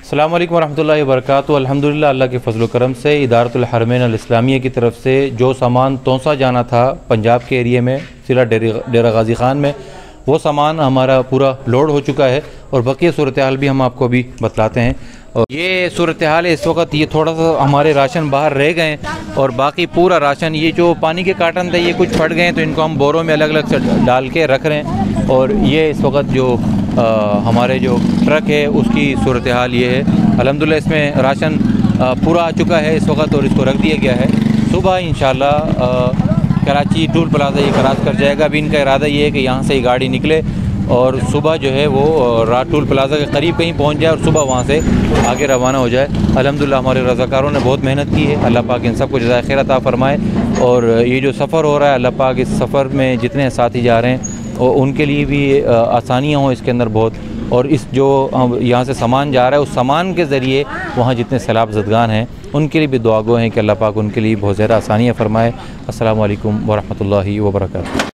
अस्सलामु अलैकुम वरहमतुल्लाहि वबरकातुहू। अल्हम्दुलिल्लाह, अल्लाह के फजल करम से इदारतुल हरमैन अल इस्लामिया की तरफ से जो सामान तौसा जाना था पंजाब के एरिए में सिला डेरा गाजी ख़ान में, वो सामान हमारा पूरा लोड हो चुका है और बाकी सूरत हाल भी हम आपको अभी बतलाते हैं। और ये सूरत हाल है इस वक्त, ये थोड़ा सा हमारे राशन बाहर रह गए और बाकी पूरा राशन, ये जो पानी के कार्टन थे ये कुछ फट गए तो इनको हम बोरों में अलग अलग से डाल के रख रहे हैं। और ये इस वक्त जो हमारे जो ट्रक है उसकी सूरत हाल ये है। अल्हम्दुलिल्लाह इसमें राशन पूरा आ चुका है इस वक्त और इसको रख दिया गया है। सुबह इंशाल्लाह कराची टूल प्लाजा ये क्रॉस कर जाएगा। अभी इनका इरादा ये है कि यहाँ से ये गाड़ी निकले और सुबह जो है वो रात टूल प्लाजा के करीब कहीं पहुँच जाए और सुबह वहाँ से आगे रवाना हो जाए। अल्हम्दुलिल्लाह हमारे रज़ाकारों ने बहुत मेहनत की है। अल्लाह पाक इन सबको जज़ाए खैर अता फरमाए। और ये जो सफ़र हो रहा है, अल्लाह पाक इस सफ़र में जितने साथी जा रहे हैं और उनके लिए भी आसानियाँ हों इसके अंदर बहुत। और इस जो यहाँ से सामान जा रहा है उस सामान के ज़रिए वहाँ जितने सैलाब ज़दगान हैं उनके लिए भी दुआ गो हैं कि अल्लाह पाक उनके लिए बहुत ज़्यादा आसानियाँ फ़रमाए। अस्सलामु अलैकुम वरहमतुल्लाहि वबरकातुहू।